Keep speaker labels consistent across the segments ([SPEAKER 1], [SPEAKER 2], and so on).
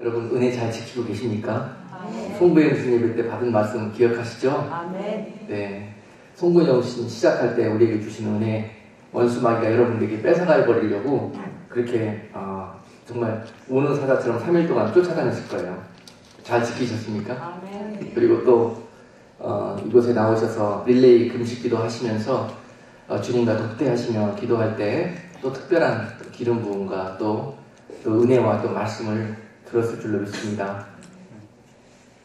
[SPEAKER 1] 여러분 은혜 잘 지키고 계십니까?
[SPEAKER 2] 아멘.
[SPEAKER 1] 송구영 주신 예배 때 받은 말씀 기억하시죠?
[SPEAKER 2] 아멘.
[SPEAKER 1] 네. 송구영 신 시작할 때 우리에게 주신 은혜, 원수마귀가 여러분들에게 뺏어가 버리려고 그렇게 정말 우는 사자처럼 3일 동안 쫓아다녔을 거예요. 잘 지키셨습니까?
[SPEAKER 2] 아멘.
[SPEAKER 1] 그리고 또 이곳에 나오셔서 릴레이 금식기도 하시면서 주님과 독대하시며 기도할 때 또 특별한 기름 부음과 또 은혜와 또 말씀을 들었을 줄로 믿습니다.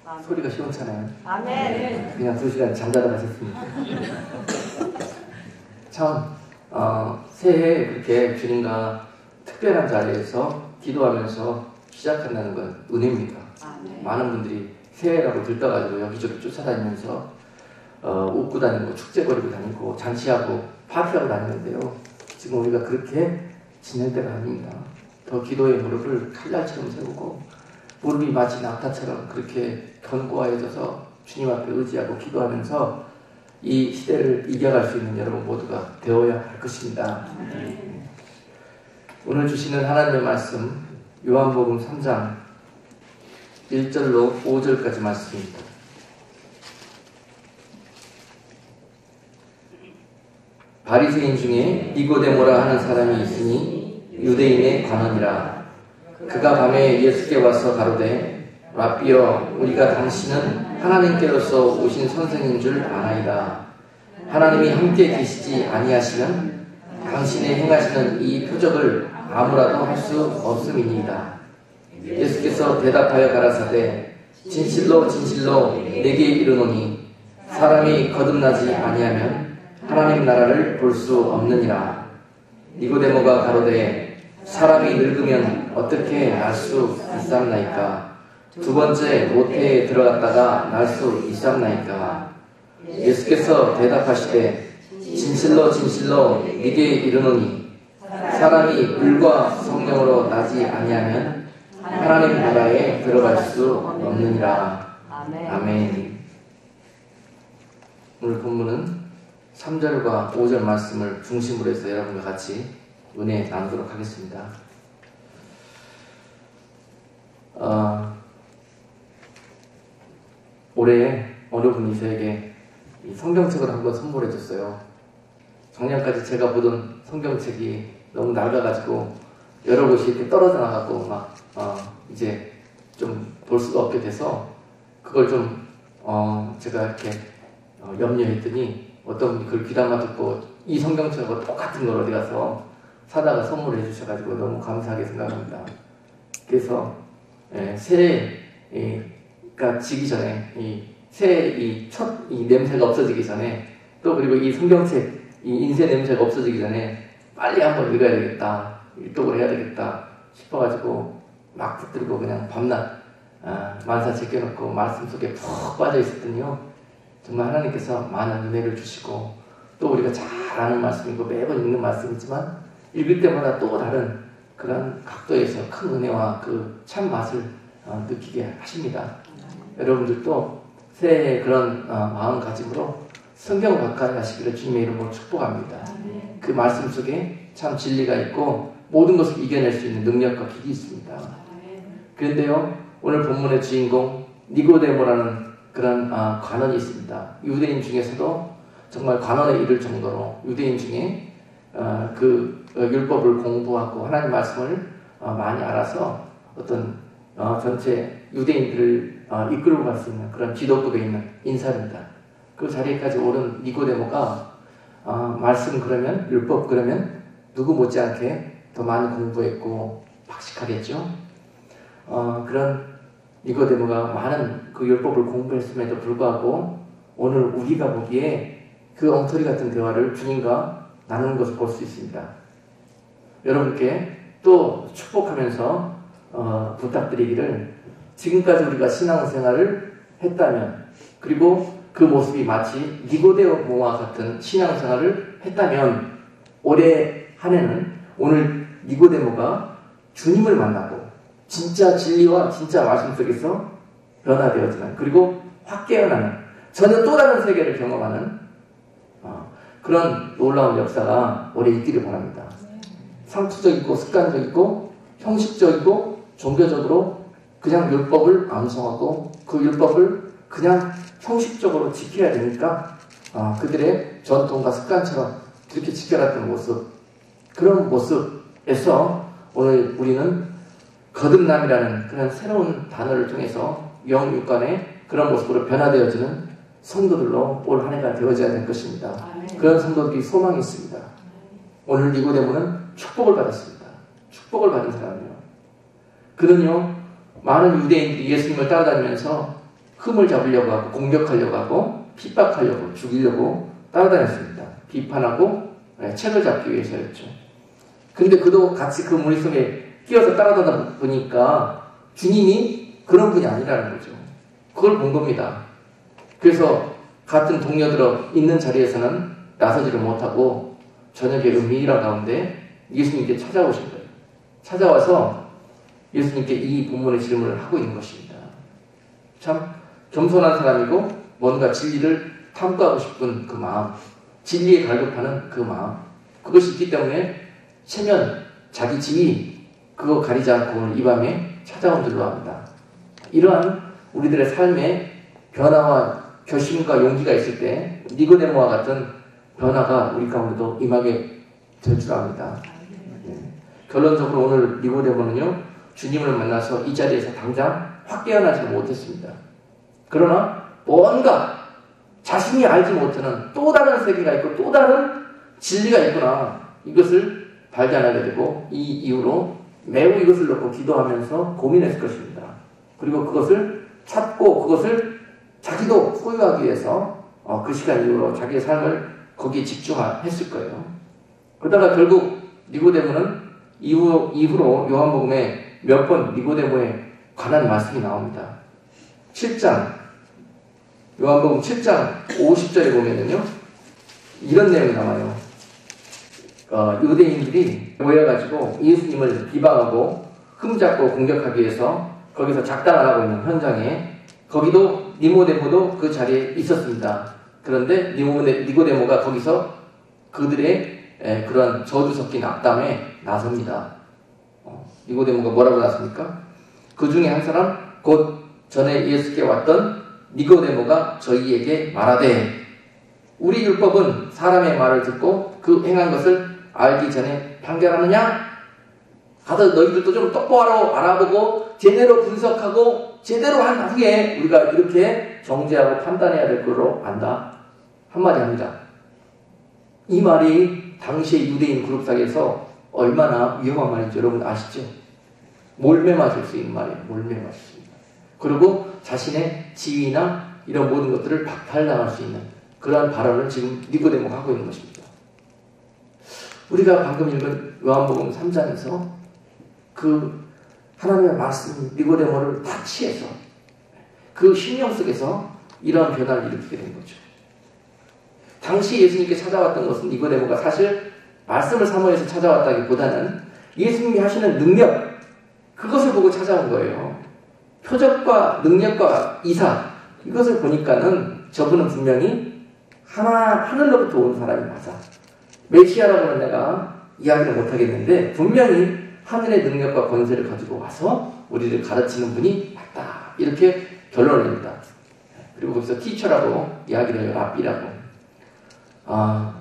[SPEAKER 2] 아멘.
[SPEAKER 1] 소리가 시원찮아요.
[SPEAKER 2] 아멘.
[SPEAKER 1] 그냥 2시간 잠자다 가셨습니다. 참 새해에 그렇게 주님과 특별한 자리에서 기도하면서 시작한다는 건 은혜입니다.
[SPEAKER 2] 아멘.
[SPEAKER 1] 많은 분들이 새해라고 들떠가지고 여기저기 쫓아다니면서 웃고 다니고 축제거리고 다니고 잔치하고 파티하고 다니는데요. 지금 우리가 그렇게 지낼 때가 아닙니다. 더 기도의 무릎을 칼날처럼 세우고 무릎이 마치 낙타처럼 그렇게 견고해져서 주님 앞에 의지하고 기도하면서 이 시대를 이겨갈 수 있는 여러분 모두가 되어야 할 것입니다. 오늘 주시는 하나님의 말씀 요한복음 3장 1절로 5절까지 말씀입니다. 바리새인 중에 니고데모라 하는 사람이 있으니 유대인의 관원이라. 그가 밤에 예수께 와서 가로되 라삐여, 우리가 당신은 하나님께로서 오신 선생인 줄 아나이다. 하나님이 함께 계시지 아니하시면 당신의 행하시는 이 표적을 아무라도 할 수 없음이니이다. 예수께서 대답하여 가라사대 진실로 진실로 내게 이르노니 사람이 거듭나지 아니하면 하나님 나라를 볼 수 없느니라. 니고데모가 가로되 사람이 늙으면 어떻게 날 수 있삼나이까? 두 번째 모태에 들어갔다가 날 수 있삼나이까? 예수께서 대답하시되 진실로 진실로 네게 이르노니 사람이 물과 성령으로 나지 아니하면 하나님 나라에 들어갈 수 없느니라.
[SPEAKER 2] 아멘.
[SPEAKER 1] 아멘. 오늘 본문은 3절과 5절 말씀을 중심으로 해서 여러분과 같이 은혜 나누도록 하겠습니다. 올해 어느 분이 저에게 이 성경책을 한권 선물해 줬어요. 작년까지 제가 보던 성경책이 너무 낡아가지고 여러 곳이 이렇게 떨어져 나가고 막 이제 좀 볼 수가 없게 돼서 그걸 좀 제가 이렇게 염려했더니 어떤 분이 그걸 귀담아 듣고 이 성경책하고 똑같은 걸 어디 가서 사다가 선물해 주셔가지고 너무 감사하게 생각합니다. 그래서 새해가 지기 전에 새해 첫 냄새가 없어지기 전에 또 그리고 이 성경책 이 인쇄 냄새가 없어지기 전에 빨리 한번 읽어야 되겠다, 일독을 해야 되겠다 싶어가지고 막 붙들고 그냥 밤낮 만사 제껴놓고 말씀 속에 푹 빠져 있었더니요, 정말 하나님께서 많은 은혜를 주시고 또 우리가 잘 아는 말씀이고 매번 읽는 말씀이지만 읽을 때마다 또 다른 그런 각도에서 큰 은혜와 그 참맛을 느끼게 하십니다. 여러분들도 새해에 그런 마음가짐으로 성경 가까이 하시기를 주님의 이름으로 축복합니다. 그 말씀 속에 참 진리가 있고 모든 것을 이겨낼 수 있는 능력과 길이 있습니다. 그런데요, 오늘 본문의 주인공 니고데모라는 그런 관원이 있습니다. 유대인 중에서도 정말 관원에 이를 정도로 유대인 중에 그 율법을 공부하고 하나님 말씀을 많이 알아서 어떤 전체 유대인들을 이끌고 갈 수 있는 그런 지도급에 있는 인사입니다. 그 자리에까지 오른 니고데모가 말씀 그러면 율법 그러면 누구 못지않게 더 많이 공부했고 박식하겠죠. 그런 니고데모가 많은 그 율법을 공부했음에도 불구하고 오늘 우리가 보기에 그 엉터리 같은 대화를 주님과 나누는 것을 볼 수 있습니다. 여러분께 또 축복하면서 부탁드리기를, 지금까지 우리가 신앙생활을 했다면, 그리고 그 모습이 마치 니고데모와 같은 신앙생활을 했다면, 올해 한 해는 오늘 니고데모가 주님을 만나고 진짜 진리와 진짜 말씀 속에서 변화되어지는, 그리고 확 깨어나는 전혀 또 다른 세계를 경험하는 그런 놀라운 역사가 올해 있기를 바랍니다. 상투적이고 습관적이고 형식적이고 종교적으로 그냥 율법을 암송하고 그 율법을 그냥 형식적으로 지켜야 되니까 그들의 전통과 습관처럼 그렇게 지켜갔던 모습, 그런 모습에서 오늘 우리는 거듭남이라는 그런 새로운 단어를 통해서 영육간의 그런 모습으로 변화되어지는 성도들로 올 한 해가 되어져야 될 것입니다. 그런 성도들이 소망이 있습니다. 오늘 니고데모는 축복을 받았습니다. 축복을 받은 사람이요. 그는요, 많은 유대인들이 예수님을 따라다니면서 흠을 잡으려고 하고 공격하려고 하고 핍박하려고 죽이려고 따라다녔습니다. 비판하고 책을 잡기 위해서였죠. 근데 그도 같이 그 무리 속에 끼어서 따라다니다 보니까 주님이 그런 분이 아니라는 거죠. 그걸 본 겁니다. 그래서 같은 동료들어 있는 자리에서는 나서지를 못하고 저녁에 은밀한 가운데 예수님께 찾아오신 거예요. 찾아와서 예수님께 이 본문의 질문을 하고 있는 것입니다. 참 겸손한 사람이고 뭔가 진리를 탐구하고 싶은 그 마음, 진리에 갈급하는 그 마음, 그것이 있기 때문에 체면, 자기 지위 그거 가리지 않고 오늘 이 밤에 찾아온 줄로 합니다. 이러한 우리들의 삶의 변화와 결심과 용기가 있을 때 니고데모와 같은 변화가 우리 가운데도 임하게 될 줄 압니다. 결론적으로 오늘 니고데모는요, 주님을 만나서 이 자리에서 당장 확 깨어나지 못했습니다. 그러나 뭔가 자신이 알지 못하는 또 다른 세계가 있고 또 다른 진리가 있구나, 이것을 발견하게 되고 이 이후로 매우 이것을 놓고 기도하면서 고민했을 것입니다. 그리고 그것을 찾고 그것을 자기도 소유하기 위해서 그 시간 이후로 자기의 삶을 거기에 집중했을 거예요. 그러다가 결국 니고데모는 이후로 요한복음에 몇 번 니고데모에 관한 말씀이 나옵니다. 7장, 요한복음 7장 50절에 보면은요, 이런 내용이 나와요. 유대인들이 모여가지고 예수님을 비방하고 흠잡고 공격하기 위해서 거기서 작당을 하고 있는 현장에 거기도 니고데모도 그 자리에 있었습니다. 그런데 니고데모가 거기서 그들의 그런 저주 섞인 악담에 나섭니다. 니고데모가 뭐라고 나섭니까? 그 중에 한 사람, 곧 전에 예수께 왔던 니고데모가 저희에게 말하되, 우리 율법은 사람의 말을 듣고 그 행한 것을 알기 전에 판결하느냐? 가서 너희들도 좀 똑바로 알아보고 제대로 분석하고 제대로 한 후에 우리가 이렇게 정죄하고 판단해야 될 거로 안다. 한마디 합니다. 이 말이 당시의 유대인 그룹 사이에서 얼마나 위험한 말인지 여러분 아시죠? 몰매 맞을 수 있는 말이에요. 몰매 맞을 수 있는 말. 그리고 자신의 지위나 이런 모든 것들을 박탈당할 수 있는 그러한 발언을 지금 니고데모가 하고 있는 것입니다. 우리가 방금 읽은 요한복음 3장에서 그 하나님의 말씀 니고데모를 다 취해서 그 심령 속에서 이러한 변화를 일으키게 된 거죠. 당시 예수님께 찾아왔던 것은 니고데모가 사실 말씀을 사모해서 찾아왔다기보다는 예수님이 하시는 능력, 그것을 보고 찾아온 거예요. 표적과 능력과 이사, 이것을 보니까는 저분은 분명히 하늘로부터 온 사람이 맞아. 메시아라고는 내가 이야기를 못하겠는데 분명히 하늘의 능력과 권세를 가지고 와서 우리를 가르치는 분이 맞다. 이렇게 결론을 냅니다. 그리고 거기서 티처라고 이야기를 해요. 랍비라고.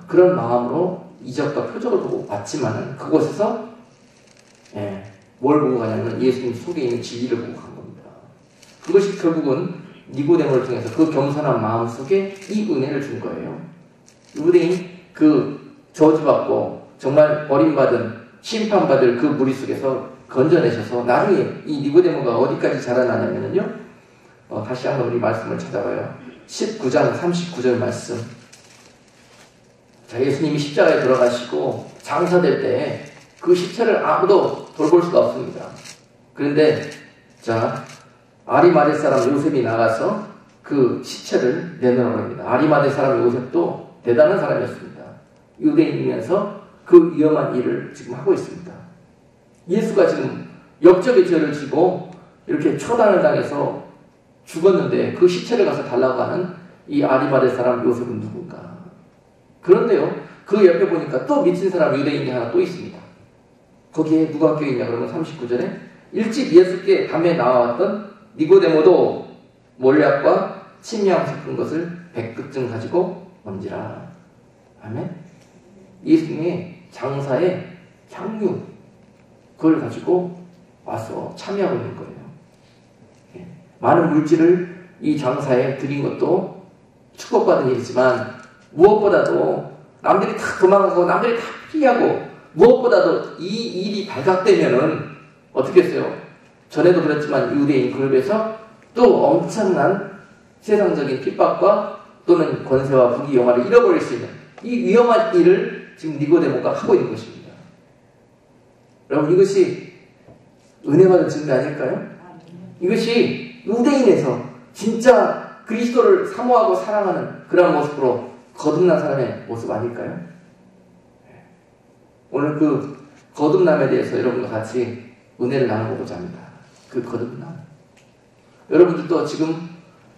[SPEAKER 1] 그런 마음으로 이적과 표적을 보고 왔지만은 그곳에서 뭘 보고 가냐면 예수님 속에 있는 진리를 보고 간 겁니다. 그것이 결국은 니고데모를 통해서 그 겸손한 마음 속에 이 은혜를 준 거예요. 유대인 그 저주받고 정말 버림받은 심판받을 그 무리 속에서 건져내셔서 나중에 이 니고데모가 어디까지 자라나냐면요, 다시 한번 우리 말씀을 찾아봐요. 19장 39절 말씀. 자, 예수님이 십자가에 돌아가시고 장사될 때 그 시체를 아무도 돌볼 수가 없습니다. 그런데 자, 아리마대 사람 요셉이 나가서 그 시체를 내놓으라고 합니다. 아리마대 사람 요셉도 대단한 사람이었습니다. 유대인이면서 그 위험한 일을 지금 하고 있습니다. 예수가 지금 역적의 죄를 지고 이렇게 처단을 당해서 죽었는데 그 시체를 가서 달라고 하는 이 아리마대 사람 요셉은 누군가? 그런데요, 그 옆에 보니까 또 미친 사람 유대인이 하나 또 있습니다. 거기에 누가 껴있냐 그러면 39절에 일찍 예수께 밤에 나와왔던 니고데모도 몰약과 침향 섞은 것을 100그쯤 가지고 온지라. 아멘. 예수님의 장사의 향유, 그걸 가지고 와서 참여하고 있는 거예요. 많은 물질을 이 장사에 드린 것도 축복받은 일이지만, 무엇보다도 남들이 다 도망가고 남들이 다 피하고, 무엇보다도 이 일이 발각되면은 어떻게 했어요? 전에도 그랬지만 유대인 그룹에서 또 엄청난 세상적인 핍박과 또는 권세와 부귀 영화를 잃어버릴 수 있는 이 위험한 일을 지금 니고데모가 하고 있는 것입니다. 여러분, 이것이 은혜 받은 증거 아닐까요? 이것이 유대인에서 진짜 그리스도를 사모하고 사랑하는 그런 모습으로 거듭난 사람의 모습 아닐까요? 오늘 그 거듭남에 대해서 여러분과 같이 은혜를 나눠보고자 합니다. 그 거듭남. 여러분들도 지금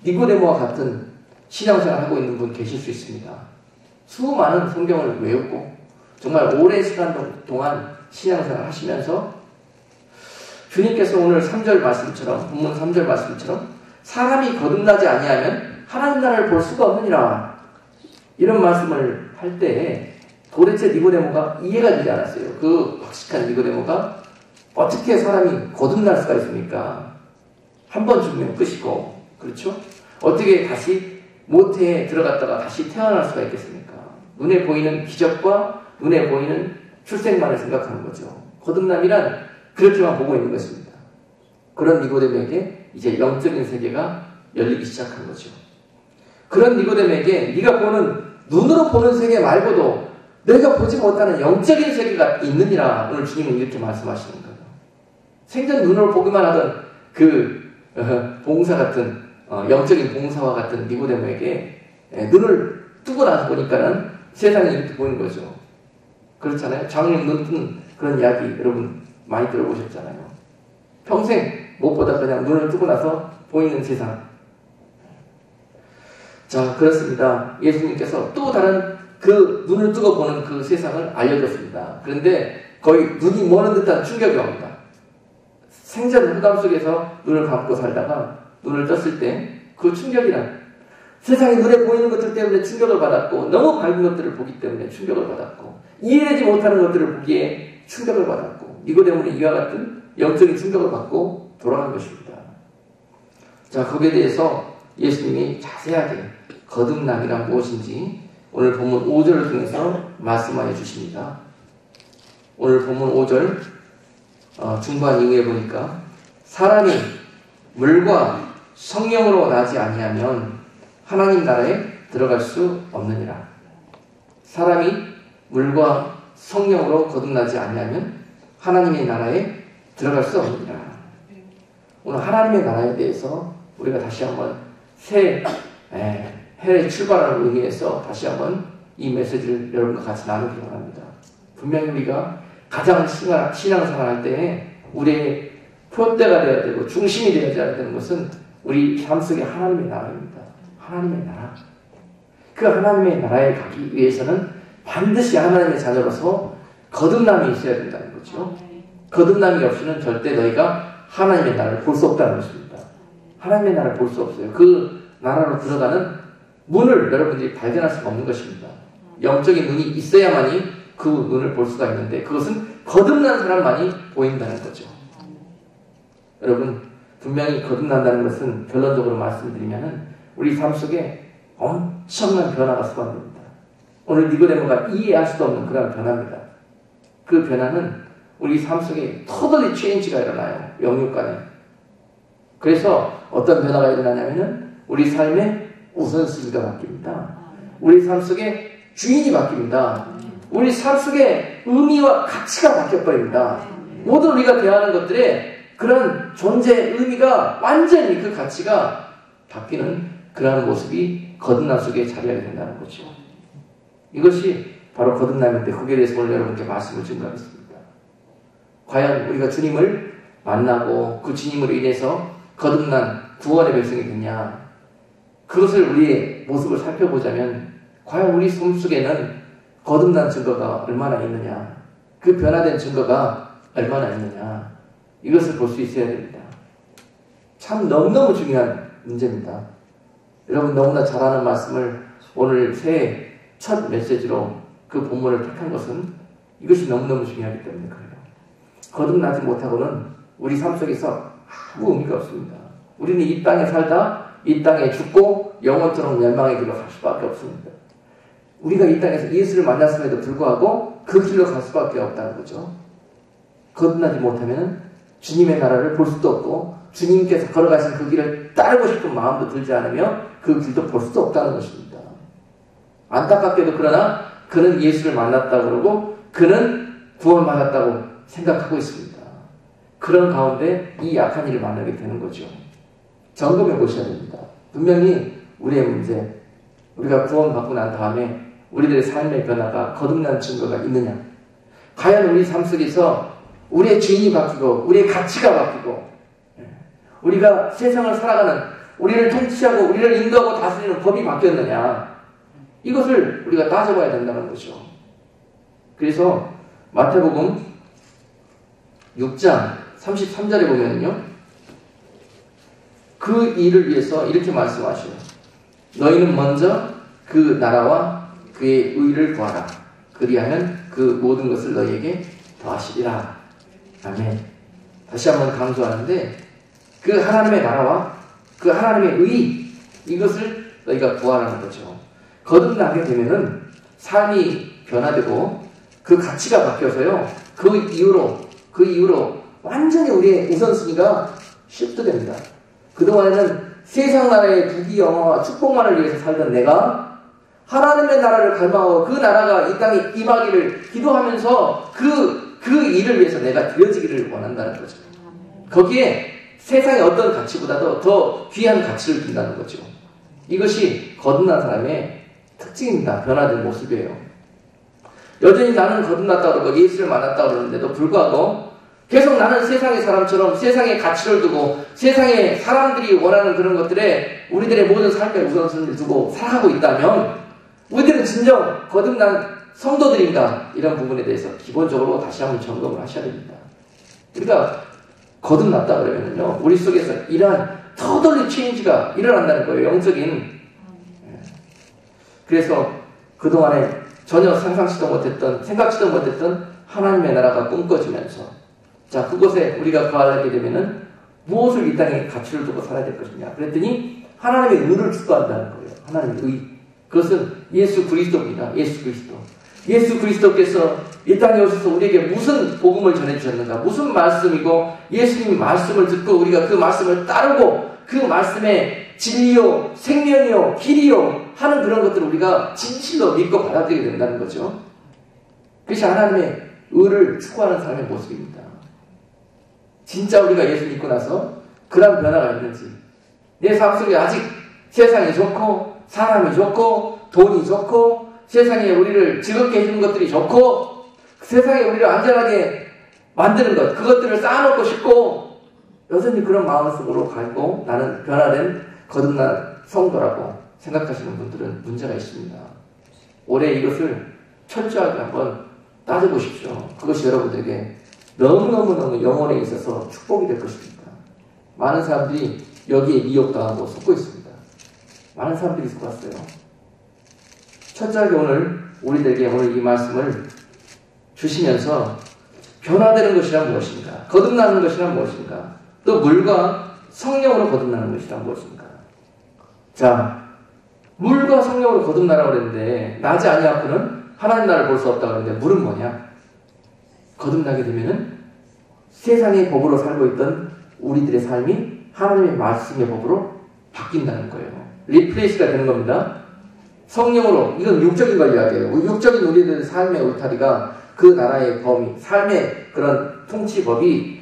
[SPEAKER 1] 니고데모와 같은 신앙생활을 하고 있는 분 계실 수 있습니다. 수많은 성경을 외웠고 정말 오랜 시간 동안 신앙생활을 하시면서 주님께서 오늘 3절 말씀처럼, 본문 3절 말씀처럼 사람이 거듭나지 아니하면 하나님 나라를 볼 수가 없느니라, 이런 말씀을 할 때 도대체 니고데모가 이해가 되지 않았어요. 그 박식한 니고데모가 어떻게 사람이 거듭날 수가 있습니까? 한 번 죽으면 끝이고, 그렇죠? 어떻게 다시 모태에 들어갔다가 다시 태어날 수가 있겠습니까? 눈에 보이는 기적과 눈에 보이는 출생만을 생각하는 거죠. 거듭남이란 그렇게만 보고 있는 것입니다. 그런 니고데모에게 이제 영적인 세계가 열리기 시작한 거죠. 그런 니고데모에게 네가 보는, 눈으로 보는 세계 말고도 내가 보지 못하는 영적인 세계가 있느니라, 오늘 주님은 이렇게 말씀하시는 거예요. 생전 눈으로 보기만 하던 그 봉사 같은, 영적인 봉사와 같은 니고데모에게 눈을 뜨고 나서 보니까는 세상이 이렇게 보이는 거죠. 그렇잖아요. 장님 눈 뜬 그런 이야기 여러분 많이 들어보셨잖아요. 평생 못 보다 그냥 눈을 뜨고 나서 보이는 세상. 자, 그렇습니다. 예수님께서 또 다른 그 눈을 뜨고 보는 그 세상을 알려줬습니다. 그런데 거의 눈이 머는 듯한 충격이 옵니다. 생전 흑암 속에서 눈을 감고 살다가 눈을 떴을 때 그 충격이란, 세상이 눈에 보이는 것들 때문에 충격을 받았고, 너무 밝은 것들을 보기 때문에 충격을 받았고, 이해되지 못하는 것들을 보기에 충격을 받았고, 니고데모는 이와 같은 영적인 충격을 받고 돌아간 것입니다. 자, 거기에 대해서 예수님이 자세하게 거듭남이란 무엇인지 오늘 본문 5절을 통해서 말씀하여 주십니다. 오늘 본문 5절 중반 이후에 보니까 사람이 물과 성령으로 나지 아니하면 하나님 나라에 들어갈 수 없느니라. 사람이 물과 성령으로 거듭나지 아니하면 하나님의 나라에 들어갈 수 없느니라. 오늘 하나님의 나라에 대해서 우리가 다시 한번 새 해의 출발을 의미해서 다시 한번 이 메시지를 여러분과 같이 나누기 원합니다. 분명히 우리가 가장 신앙생활할 때 우리의 표대가 되어야 되고 중심이 되어야 되는 것은 우리 삶 속에 하나님의 나라입니다. 하나님의 나라. 그 하나님의 나라에 가기 위해서는 반드시 하나님의 자녀로서 거듭남이 있어야 된다는 거죠. 거듭남이 없이는 절대 너희가 하나님의 나라를 볼 수 없다는 것입니다. 하나님의 나라를 볼 수 없어요. 그 나라로 들어가는 문을 여러분들이 발견할 수가 없는 것입니다. 영적인 눈이 있어야만이 그 눈을 볼 수가 있는데, 그것은 거듭난 사람만이 보인다는 거죠. 여러분, 분명히 거듭난다는 것은 결론적으로 말씀드리면은 우리 삶 속에 엄청난 변화가 수반됩니다. 오늘 니고데모가 이해할 수도 없는 그런 변화입니다. 그 변화는 우리 삶 속에 totally change가 일어나요. 영육간에. 그래서 어떤 변화가 일어나냐면은 우리 삶의 우선순위가 바뀝니다. 우리 삶 속에 주인이 바뀝니다. 우리 삶 속에 의미와 가치가 바뀌어버립니다. 모든 우리가 대하는 것들에 그런 존재의 의미가 완전히 그 가치가 바뀌는 그러한 모습이 거듭남 속에 자리하게 된다는 거죠. 이것이 바로 거듭남인데, 거기에 대해서 오늘 여러분께 말씀을 증거하겠습니다. 과연 우리가 주님을 만나고 그 주님으로 인해서 거듭난 구원의 백성이 됐냐, 그것을 우리의 모습을 살펴보자면 과연 우리 삶 속에는 거듭난 증거가 얼마나 있느냐, 그 변화된 증거가 얼마나 있느냐, 이것을 볼 수 있어야 됩니다. 참 너무너무 중요한 문제입니다. 여러분 너무나 잘 아는 말씀을 오늘 새해 첫 메시지로 그 본문을 택한 것은 이것이 너무너무 중요하기 때문에 그래요. 거듭나지 못하고는 우리 삶 속에서 아무 의미가 없습니다. 우리는 이 땅에 살다 이 땅에 죽고 영원토록 멸망의 길로 갈 수밖에 없습니다. 우리가 이 땅에서 예수를 만났음에도 불구하고 그 길로 갈 수밖에 없다는 거죠. 거듭나지 못하면 주님의 나라를 볼 수도 없고 주님께서 걸어가신 그 길을 따르고 싶은 마음도 들지 않으며 그 길도 볼 수도 없다는 것입니다. 안타깝게도 그러나 그는 예수를 만났다고 그러고 그는 구원받았다고 생각하고 있습니다. 그런 가운데 이 약한 일을 만나게 되는 거죠. 점검해 보셔야 됩니다. 분명히 우리의 문제, 우리가 구원받고 난 다음에 우리들의 삶의 변화가 거듭난 증거가 있느냐? 과연 우리 삶 속에서 우리의 주인이 바뀌고 우리의 가치가 바뀌고 우리가 세상을 살아가는 우리를 통치하고 우리를 인도하고 다스리는 법이 바뀌었느냐? 이것을 우리가 따져봐야 된다는 거죠. 그래서 마태복음 6장 33절에 보면요. 그 일을 위해서 이렇게 말씀하셔요. 너희는 먼저 그 나라와 그의 의를 구하라. 그리하면 그 모든 것을 너희에게 더하시리라. 아멘. 다시 한번 강조하는데 그 하나님의 나라와 그 하나님의 의 이것을 너희가 구하라는 거죠. 거듭나게 되면은 삶이 변화되고 그 가치가 바뀌어서요. 그 이후로 완전히 우리의 우선순위가 시프트됩니다. 그동안에는 세상 나라의 부귀 영화와 축복만을 위해서 살던 내가 하나님의 나라를 갈망하고 그 나라가 이 땅에 임하기를 기도하면서 그 일을 위해서 내가 드려지기를 원한다는 거죠. 거기에 세상의 어떤 가치보다도 더 귀한 가치를 둔다는 거죠. 이것이 거듭난 사람의 특징입니다. 변화된 모습이에요. 여전히 나는 거듭났다고 그러고 예수를 만났다고 그러는데도 불구하고 계속 나는 세상의 사람처럼 세상의 가치를 두고 세상의 사람들이 원하는 그런 것들에 우리들의 모든 삶의 우선순위를 두고 살아가고 있다면 우리들은 진정 거듭난 성도들인가? 이런 부분에 대해서 기본적으로 다시 한번 점검을 하셔야 됩니다. 우리가 거듭났다 그러면요 우리 속에서 이러한 터덜리 체인지가 일어난다는 거예요. 영적인. 그래서 그동안에 전혀 생각지도 못했던 하나님의 나라가 꿈꿔지면서 자, 그곳에 우리가 거하게 되면은 무엇을 이 땅에 가치를 두고 살아야 될 것이냐? 그랬더니 하나님의 의를 추구한다는 거예요. 하나님의 의. 그것은 예수 그리스도입니다. 예수 그리스도. 예수 그리스도께서 이 땅에 오셔서 우리에게 무슨 복음을 전해주셨는가? 무슨 말씀이고 예수님 말씀을 듣고 우리가 그 말씀을 따르고 그 말씀의 진리요, 생명이요, 길이요 하는 그런 것들을 우리가 진실로 믿고 받아들이게 된다는 거죠. 그것이 하나님의 의를 추구하는 사람의 모습입니다. 진짜 우리가 예수 믿고 나서 그런 변화가 있는지 내 삶 속에 아직 세상이 좋고 사람이 좋고 돈이 좋고 세상에 우리를 즐겁게 해주는 것들이 좋고 세상에 우리를 안전하게 만드는 것 그것들을 쌓아놓고 싶고 여전히 그런 마음속으로 가고 나는 변화된 거듭난 성도라고 생각하시는 분들은 문제가 있습니다. 올해 이것을 철저하게 한번 따져보십시오. 그것이 여러분들에게 너무너무 영혼에 있어서 축복이 될 것입니다. 많은 사람들이 여기에 미혹당하고 속고 있습니다. 많은 사람들이 속았어요. 철저하게 우리들에게 오늘 이 말씀을 주시면서 변화되는 것이란 무엇인가? 거듭나는 것이란 무엇인가? 또 물과 성령으로 거듭나는 것이란 무엇인가? 자, 물과 성령으로 거듭나라고 그랬는데 나지 아니하고는 하나님 나라를 볼 수 없다고 그랬는데 물은 뭐냐? 거듭나게 되면은 세상의 법으로 살고 있던 우리들의 삶이 하나님의 말씀의 법으로 바뀐다는 거예요. 리플레이스가 되는 겁니다. 성령으로, 이건 육적인 걸 이야기해요. 육적인 우리들의 삶의 울타리가 그 나라의 범위, 삶의 그런 통치법이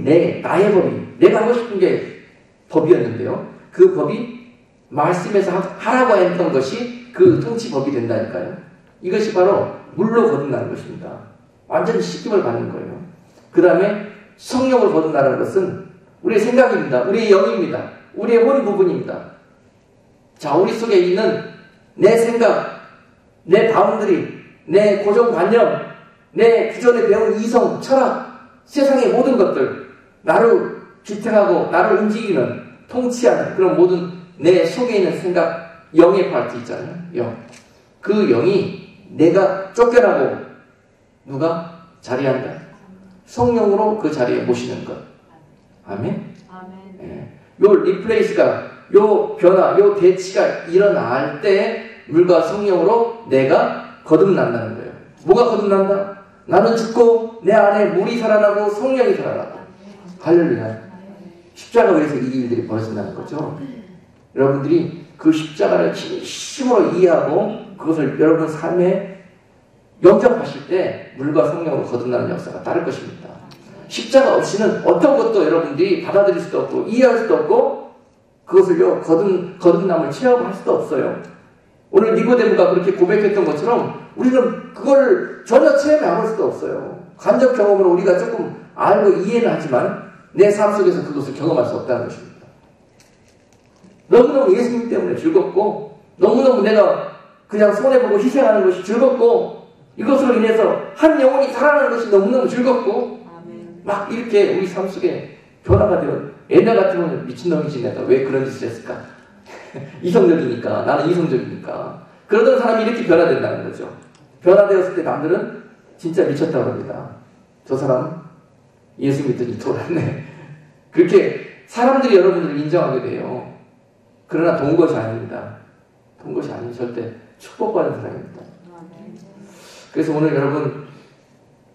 [SPEAKER 1] 나의 법이, 내가 하고 싶은 게 법이었는데요. 그 법이 말씀에서 하라고 했던 것이 그 통치법이 된다니까요. 이것이 바로 물로 거듭나는 것입니다. 완전히 씻김을 받는 거예요. 그 다음에 성령으로 거듭나는 것은 우리의 생각입니다. 우리의 영입니다. 우리의 혼 부분입니다. 자, 우리 속에 있는 내 생각, 내 바운드리, 내 고정관념, 내 기존에 배운 이성, 철학, 세상의 모든 것들, 나를 지탱하고 나를 움직이는, 통치하는 그런 모든 내 속에 있는 생각, 영의 파트 있잖아요. 영. 그 영이 내가 쫓겨나고 누가 자리한다. 성령으로 그 자리에 모시는 것. 아멘. 예. 요 리플레이스가, 요 변화, 요 대치가 일어날 때 물과 성령으로 내가 거듭난다는 거예요. 뭐가 거듭난다? 나는 죽고 내 안에 물이 살아나고 성령이 살아나고. 할렐루야. 십자가 위에서 이 일들이 벌어진다는 거죠. 여러분들이 그 십자가를 진심으로 이해하고 그것을 여러분 삶에 영접하실 때 물과 성령으로 거듭나는 역사가 따를 것입니다. 십자가 없이는 어떤 것도 여러분들이 받아들일 수도 없고 이해할 수도 없고 그것을요 거듭남을 체험할 수도 없어요. 오늘 니고데모가 그렇게 고백했던 것처럼 우리는 그걸 전혀 체험해볼 수도 없어요. 간접 경험으로 우리가 조금 알고 이해는 하지만 내 삶 속에서 그것을 경험할 수 없다는 것입니다. 너무너무 예수님 때문에 즐겁고 너무너무 내가 그냥 손해보고 희생하는 것이 즐겁고 이것으로 인해서 한 영혼이 살아나는 것이 너무너무 즐겁고 막 이렇게 우리 삶 속에 변화가 되어 옛날 같으면 미친놈이지 내가 왜 그런 짓을 했을까? 이성적이니까 나는 이성적이니까 그러던 사람이 이렇게 변화된다는 거죠. 변화되었을 때 남들은 진짜 미쳤다고 합니다. 저 사람 예수 믿더니 돌았네. 그렇게 사람들이 여러분들을 인정하게 돼요. 그러나 돈 것이 아닙니다. 돈 것이 아닌 절대 축복받은 사람입니다. 그래서 오늘 여러분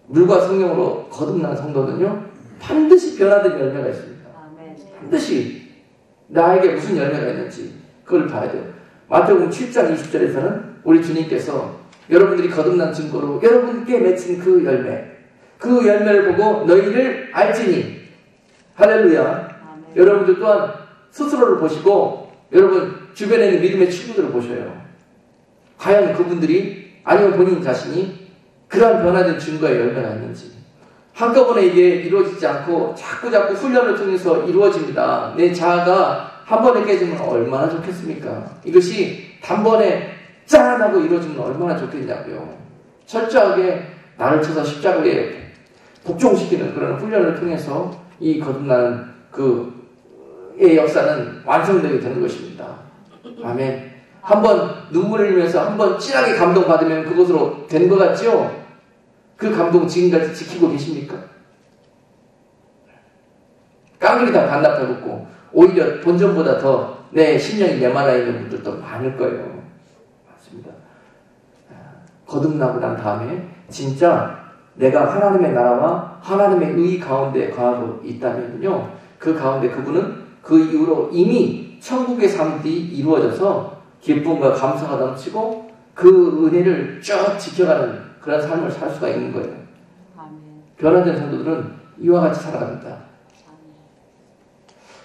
[SPEAKER 1] 물과 성령으로 거듭난 성도는요 반드시 변화된 열매가 있습니다. 반드시 나에게 무슨 열매가 있는지 그걸 봐야 돼요. 마태복음 7장 20절에서는 우리 주님께서 여러분들이 거듭난 증거로 여러분께 맺힌 그 열매, 그 열매를 보고 너희를 알지니 할렐루야. 여러분들 또한 스스로를 보시고 여러분 주변에 있는 믿음의 친구들을 보셔요. 과연 그분들이 아니면 본인 자신이 그러한 변화된 증거의 열매가 있는지. 한꺼번에 이게 이루어지지 않고 자꾸 훈련을 통해서 이루어집니다. 내 자아가 한 번에 깨지면 얼마나 좋겠습니까? 이것이 단번에 짠 하고 이루어지면 얼마나 좋겠냐고요. 철저하게 나를 쳐서 십자가에 복종시키는 그런 훈련을 통해서 이 거듭나는 그의 역사는 완성되게 되는 것입니다. 아멘. 한번 눈물을 흘리면서 한번 진하게 감동받으면 그것으로 된 것 같죠? 그 감동 지금까지 지키고 계십니까? 깡그리 다 반납해먹고 오히려 본전보다 더 내 심령이 메말라 있는 분들도 많을 거예요. 맞습니다. 거듭나고 난 다음에 진짜 내가 하나님의 나라와 하나님의 의 가운데 거하고 있다면요, 그 가운데 그분은 그 이후로 이미 천국의 삶이 이루어져서 기쁨과 감사가 넘치고 그 은혜를 쭉 지켜가는 그런 삶을 살 수가 있는 거예요. 변화된 성도들은 이와 같이 살아갑니다.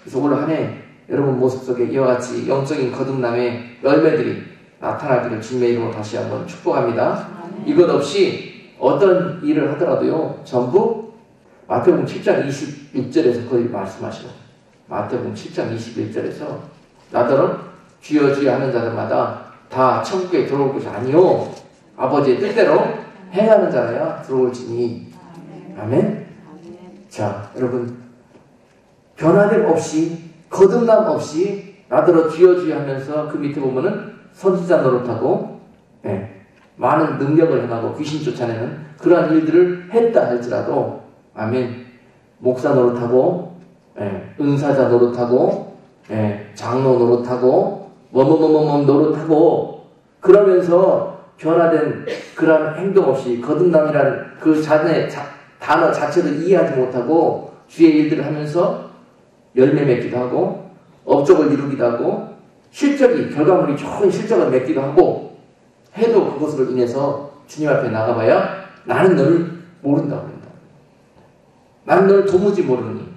[SPEAKER 1] 그래서 올 한 해 여러분 모습 속에 이와 같이 영적인 거듭남의 열매들이 나타나기를 주님의 이름으로 다시 한번 축복합니다. 이것 없이 어떤 일을 하더라도요, 전부 마태복음 7장 26절에서 거의 말씀하시는 마태복음 7장 21절에서 나더러 주여 주여 하는 자들마다 다 천국에 들어올 것이 아니요 아버지의 뜻대로 행하는 자라야 들어올지니. 아멘. 자, 여러분 변화됨 없이 거듭남 없이 나더러 주여 주여 하면서 그 밑에 보면은 선지자 노릇하고 많은 능력을 행하고 귀신 쫓아내는 그러한 일들을 했다 할지라도 아멘. 목사 노릇하고 은사자 노릇하고 장로 노릇하고 뭐뭐뭐뭐 노릇하고 그러면서 변화된 그러한 행동 없이 거듭남이라는 그 단어 자체도 이해하지 못하고 주의 일들을 하면서 열매 맺기도 하고 업적을 이루기도 하고 결과물이 좋은 실적을 맺기도 하고 해도 그것으로 인해서 주님 앞에 나가봐야 나는 너를 모른다고 합니다. 나는 너를 도무지 모르니.